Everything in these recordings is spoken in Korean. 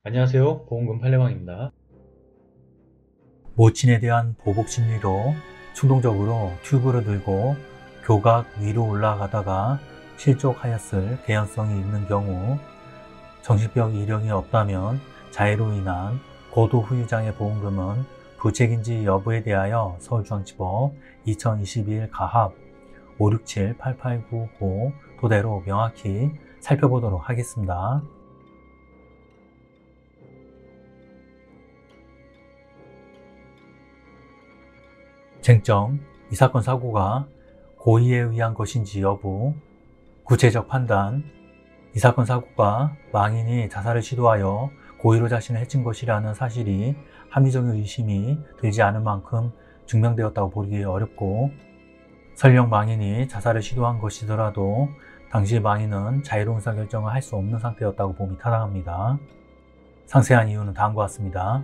안녕하세요. 보험금 팔례방입니다. 모친에 대한 보복 심리로 충동적으로 튜브를 들고 교각 위로 올라가다가 실족하였을 개연성이 있는 경우, 정신병 이력이 없다면 자해로 인한 고도 후유장애 보험금은 부책인지 여부에 대하여 서울중앙지법 2022 가합 567-8899 토대로 명확히 살펴보도록 하겠습니다. 쟁점, 이 사건 사고가 고의에 의한 것인지 여부, 구체적 판단, 이 사건 사고가 망인이 자살을 시도하여 고의로 자신을 해친 것이라는 사실이 합리적인 의심이 들지 않을 만큼 증명되었다고 보기 어렵고, 설령 망인이 자살을 시도한 것이더라도 당시 망인은 자유로운 의사결정을 할 수 없는 상태였다고 봄이 타당합니다. 상세한 이유는 다음과 같습니다.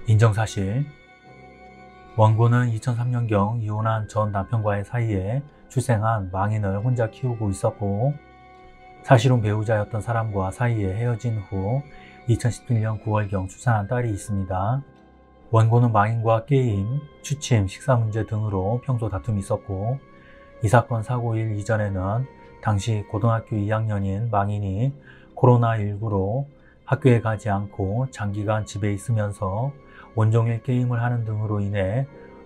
인정사실, 원고는 2003년경 이혼한 전 남편과의 사이에 출생한 망인을 혼자 키우고 있었고, 사실혼 배우자였던 사람과 사이에 헤어진 후 2017년 9월경 출산한 딸이 있습니다. 원고는 망인과 게임, 취침, 식사 문제 등으로 평소 다툼이 있었고, 이 사건 사고일 이전에는 당시 고등학교 2학년인 망인이 코로나19로 학교에 가지 않고 장기간 집에 있으면서 온종일 게임을 하는 등으로 인해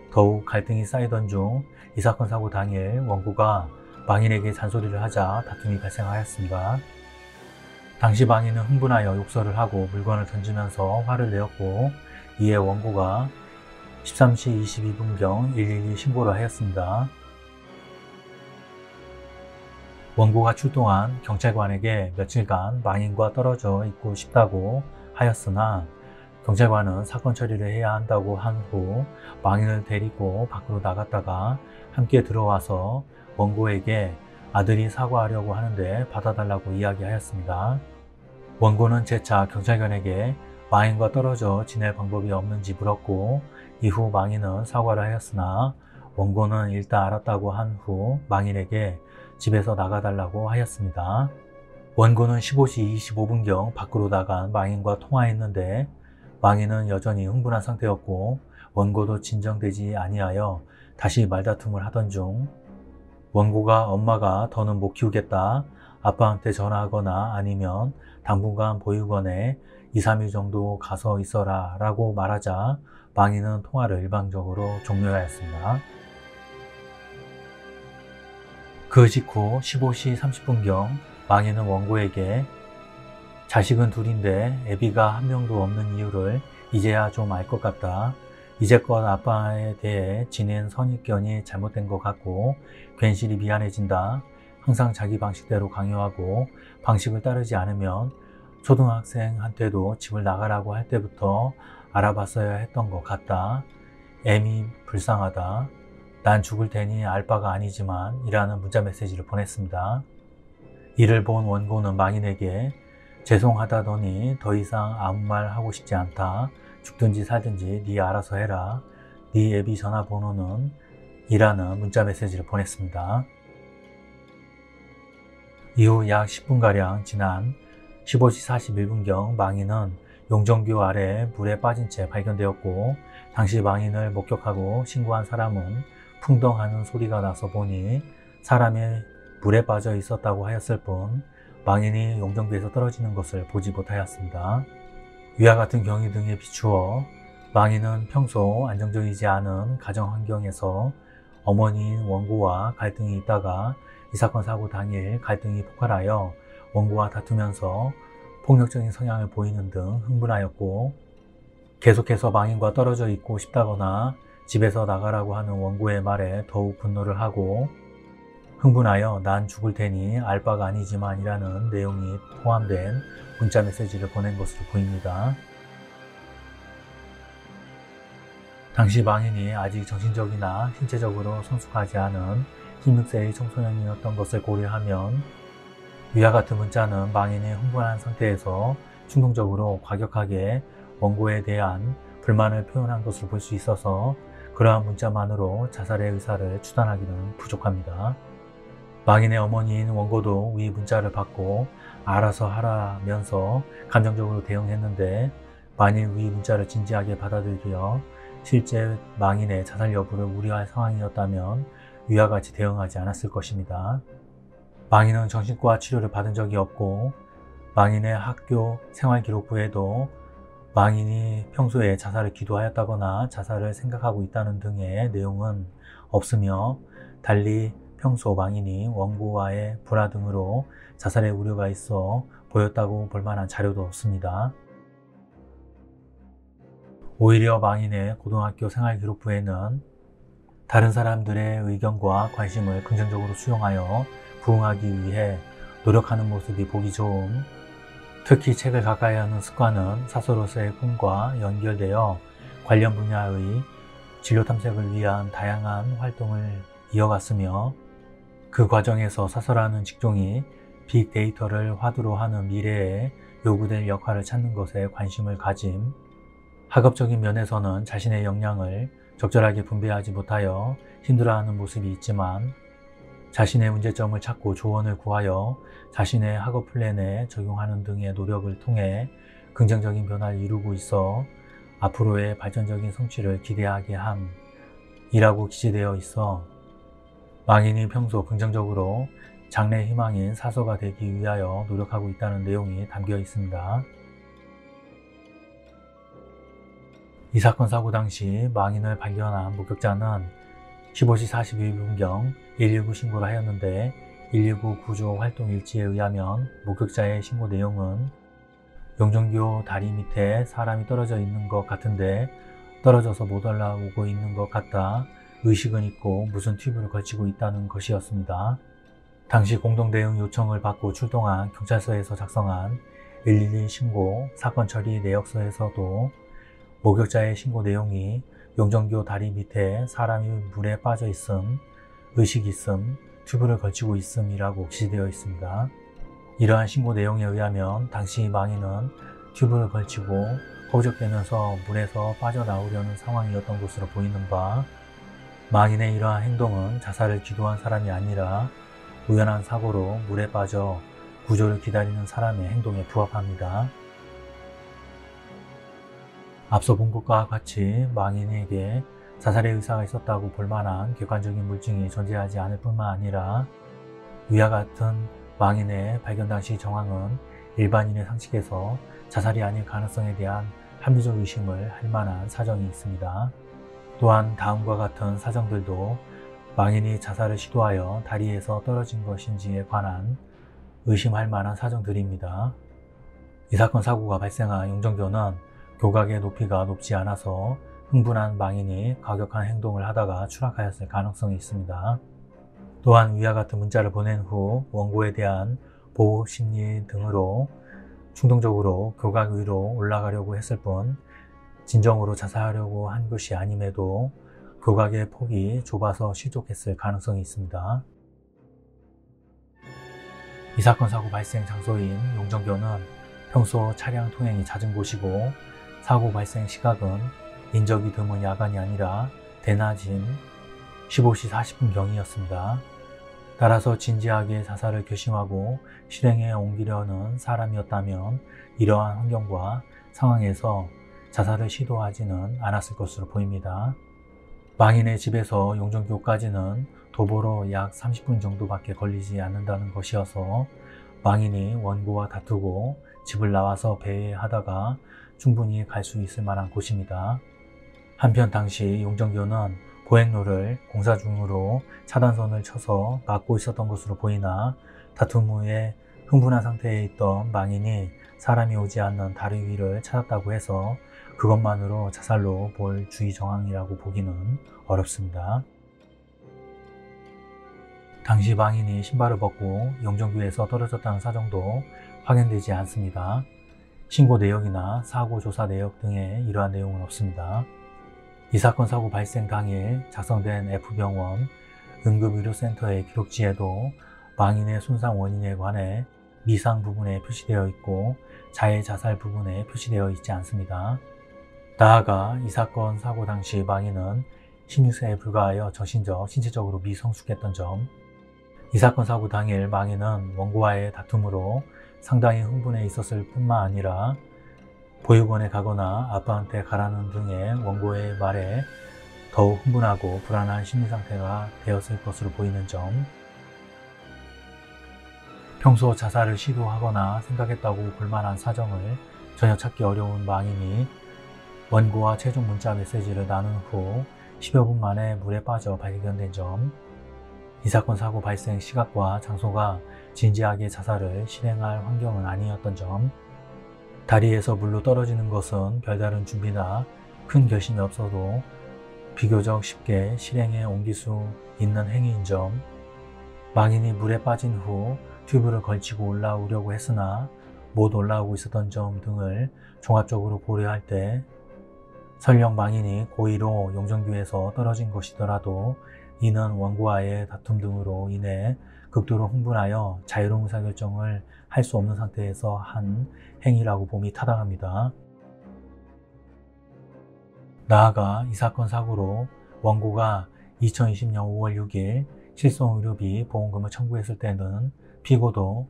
더욱 갈등이 쌓이던 중 이 사건 사고 당일 원고가 망인에게 잔소리를 하자 다툼이 발생하였습니다. 당시 망인은 흥분하여 욕설을 하고 물건을 던지면서 화를 내었고, 이에 원고가 13시 22분경 112 신고를 하였습니다. 원고가 출동한 경찰관에게 며칠간 망인과 떨어져 있고 싶다고 하였으나 경찰관은 사건 처리를 해야 한다고 한 후 망인을 데리고 밖으로 나갔다가 함께 들어와서 원고에게 아들이 사과하려고 하는데 받아달라고 이야기하였습니다. 원고는 재차 경찰관에게 망인과 떨어져 지낼 방법이 없는지 물었고, 이후 망인은 사과를 하였으나 원고는 일단 알았다고 한 후 망인에게 집에서 나가달라고 하였습니다. 원고는 15시 25분경 밖으로 나간 망인과 통화했는데 망인은 여전히 흥분한 상태였고, 원고도 진정되지 아니하여 다시 말다툼을 하던 중 원고가 엄마가 더는 못 키우겠다, 아빠한테 전화하거나 아니면 당분간 보육원에 2, 3일 정도 가서 있어라 라고 말하자 망인은 통화를 일방적으로 종료하였습니다. 그 직후 15시 30분경 망인은 원고에게 자식은 둘인데 애비가 한 명도 없는 이유를 이제야 좀 알 것 같다. 이제껏 아빠에 대해 지낸 선입견이 잘못된 것 같고 괜시리 미안해진다. 항상 자기 방식대로 강요하고 방식을 따르지 않으면 초등학생한테도 집을 나가라고 할 때부터 알아봤어야 했던 것 같다. 애미 불쌍하다. 난 죽을 테니 알 바가 아니지만 이라는 문자 메시지를 보냈습니다. 이를 본 원고는 망인에게 죄송하다더니 더 이상 아무 말 하고 싶지 않다. 죽든지 살든지 네 알아서 해라. 네 애비 전화번호는 이라는 문자 메시지를 보냈습니다. 이후 약 10분가량 지난 15시 41분경 망인은 용정교 아래 물에 빠진 채 발견되었고, 당시 망인을 목격하고 신고한 사람은 풍덩하는 소리가 나서 보니 사람이 물에 빠져 있었다고 하였을 뿐 망인이 용정교에서 떨어지는 것을 보지 못하였습니다. 위와 같은 경위 등에 비추어 망인은 평소 안정적이지 않은 가정 환경에서 어머니인 원고와 갈등이 있다가 이 사건 사고 당일 갈등이 폭발하여 원고와 다투면서 폭력적인 성향을 보이는 등 흥분하였고, 계속해서 망인과 떨어져 있고 싶다거나 집에서 나가라고 하는 원고의 말에 더욱 분노를 하고 흥분하여 난 죽을 테니 알 바가 아니지만 이라는 내용이 포함된 문자 메시지를 보낸 것으로 보입니다. 당시 망인이 아직 정신적이나 신체적으로 성숙하지 않은 16세의 청소년이었던 것을 고려하면 위와 같은 문자는 망인이 흥분한 상태에서 충동적으로 과격하게 원고에 대한 불만을 표현한 것으로 볼 수 있어서 그러한 문자만으로 자살의 의사를 추단하기는 부족합니다. 망인의 어머니인 원고도 위 문자를 받고 알아서 하라면서 감정적으로 대응했는데 만일 위 문자를 진지하게 받아들여 실제 망인의 자살 여부를 우려할 상황이었다면 위와 같이 대응하지 않았을 것입니다. 망인은 정신과 치료를 받은 적이 없고 망인의 학교 생활기록부에도 망인이 평소에 자살을 기도하였다거나 자살을 생각하고 있다는 등의 내용은 없으며 달리 평소 망인이 원고와의 불화 등으로 자살의 우려가 있어 보였다고 볼 만한 자료도 없습니다. 오히려 망인의 고등학교 생활기록부에는 다른 사람들의 의견과 관심을 긍정적으로 수용하여 부응하기 위해 노력하는 모습이 보기 좋음, 특히 책을 가까이 하는 습관은 사서로서의 꿈과 연결되어 관련 분야의 진로 탐색을 위한 다양한 활동을 이어갔으며 그 과정에서 사서라는 직종이 빅데이터를 화두로 하는 미래에 요구될 역할을 찾는 것에 관심을 가짐, 학업적인 면에서는 자신의 역량을 적절하게 분배하지 못하여 힘들어하는 모습이 있지만 자신의 문제점을 찾고 조언을 구하여 자신의 학업 플랜에 적용하는 등의 노력을 통해 긍정적인 변화를 이루고 있어 앞으로의 발전적인 성취를 기대하게 함이라고 기재되어 있어 망인이 평소 긍정적으로 장래 희망인 사서가 되기 위하여 노력하고 있다는 내용이 담겨 있습니다. 이 사건 사고 당시 망인을 발견한 목격자는 15시 42분경 119 신고를 하였는데 119 구조 활동 일지에 의하면 목격자의 신고 내용은 용종교 다리 밑에 사람이 떨어져 있는 것 같은데 떨어져서 못 올라오고 있는 것 같다. 의식은 있고 무슨 튜브를 걸치고 있다는 것이었습니다. 당시 공동대응 요청을 받고 출동한 경찰서에서 작성한 112 신고 사건 처리 내역서에서도 목격자의 신고 내용이 용종교 다리 밑에 사람이 물에 빠져 있음, 의식 있음, 튜브를 걸치고 있음이라고 기재되어 있습니다. 이러한 신고 내용에 의하면 당시 망인은 튜브를 걸치고 허우적대면서 물에서 빠져나오려는 상황이었던 것으로 보이는 바 망인의 이러한 행동은 자살을 기도한 사람이 아니라 우연한 사고로 물에 빠져 구조를 기다리는 사람의 행동에 부합합니다. 앞서 본 것과 같이 망인에게 자살의 의사가 있었다고 볼 만한 객관적인 물증이 존재하지 않을 뿐만 아니라 위와 같은 망인의 발견 당시 정황은 일반인의 상식에서 자살이 아닐 가능성에 대한 합리적 의심을 할 만한 사정이 있습니다. 또한 다음과 같은 사정들도 망인이 자살을 시도하여 다리에서 떨어진 것인지에 관한 의심할 만한 사정들입니다. 이 사건 사고가 발생한 용종교는 교각의 높이가 높지 않아서 흥분한 망인이 과격한 행동을 하다가 추락하였을 가능성이 있습니다. 또한 위와 같은 문자를 보낸 후 원고에 대한 보호 심리 등으로 충동적으로 교각 위로 올라가려고 했을 뿐 진정으로 자살하려고 한 것이 아님에도 교각의 폭이 좁아서 실족했을 가능성이 있습니다. 이 사건 사고 발생 장소인 용종교는 평소 차량 통행이 잦은 곳이고 사고 발생 시각은 인적이 드문 야간이 아니라 대낮인 15시 40분경이었습니다. 따라서 진지하게 자살을 결심하고 실행에 옮기려는 사람이었다면 이러한 환경과 상황에서 자살을 시도하지는 않았을 것으로 보입니다. 망인의 집에서 용종교까지는 도보로 약 30분 정도밖에 걸리지 않는다는 것이어서 망인이 원고와 다투고 집을 나와서 배회하다가 충분히 갈 수 있을 만한 곳입니다. 한편 당시 용종교는 보행로를 공사 중으로 차단선을 쳐서 막고 있었던 것으로 보이나 다툼 후에 흥분한 상태에 있던 망인이 사람이 오지 않는 다리 위를 찾았다고 해서 그것만으로 자살로 볼 주의 정황이라고 보기는 어렵습니다. 당시 망인이 신발을 벗고 용종교에서 떨어졌다는 사정도 확인되지 않습니다. 신고 내역이나 사고 조사 내역 등에 이러한 내용은 없습니다. 이 사건 사고 발생 당일 작성된 F병원 응급의료센터의 기록지에도 망인의 손상 원인에 관해 미상 부분에 표시되어 있고 자해 자살 부분에 표시되어 있지 않습니다. 나아가 이 사건 사고 당시 망인은 16세에 불과하여 정신적, 신체적으로 미성숙했던 점, 이 사건 사고 당일 망인은 원고와의 다툼으로 상당히 흥분해 있었을 뿐만 아니라 보육원에 가거나 아빠한테 가라는 등의 원고의 말에 더욱 흥분하고 불안한 심리 상태가 되었을 것으로 보이는 점, 평소 자살을 시도하거나 생각했다고 볼만한 사정을 전혀 찾기 어려운 망인이 원고와 최종 문자 메시지를 나눈 후 10여 분 만에 물에 빠져 발견된 점, 이 사건 사고 발생 시각과 장소가 진지하게 자살을 실행할 환경은 아니었던 점, 다리에서 물로 떨어지는 것은 별다른 준비나 큰 결심이 없어도 비교적 쉽게 실행에 옮길 수 있는 행위인 점, 망인이 물에 빠진 후 튜브를 걸치고 올라오려고 했으나 못 올라오고 있었던 점 등을 종합적으로 고려할 때 설령 망인이 고의로 용정교에서 떨어진 것이더라도 이는 원고와의 다툼 등으로 인해 극도로 흥분하여 자유로운 의사결정을 할 수 없는 상태에서 한 행위라고 봄이 타당합니다. 나아가 이 사건 사고로 원고가 2020년 5월 6일 실손의료비 보험금을 청구했을 때는 피고도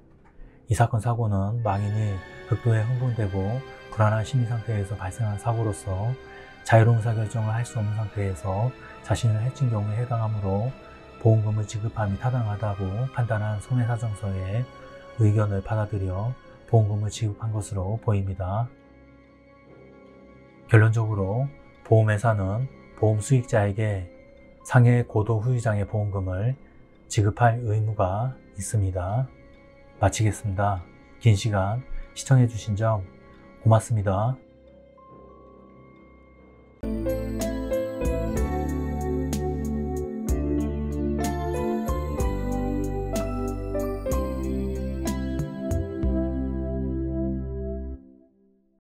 이 사건 사고는 망인이 극도의 흥분되고 불안한 심리 상태에서 발생한 사고로서 자유로운 의사결정을 할 수 없는 상태에서 자신을 해친 경우에 해당하므로 보험금을 지급함이 타당하다고 판단한 손해사정서의 의견을 받아들여 보험금을 지급한 것으로 보입니다. 결론적으로 보험회사는 보험 수익자에게 상해 고도 후유장애 보험금을 지급할 의무가 있습니다. 마치겠습니다. 긴 시간 시청해 주신 점 고맙습니다.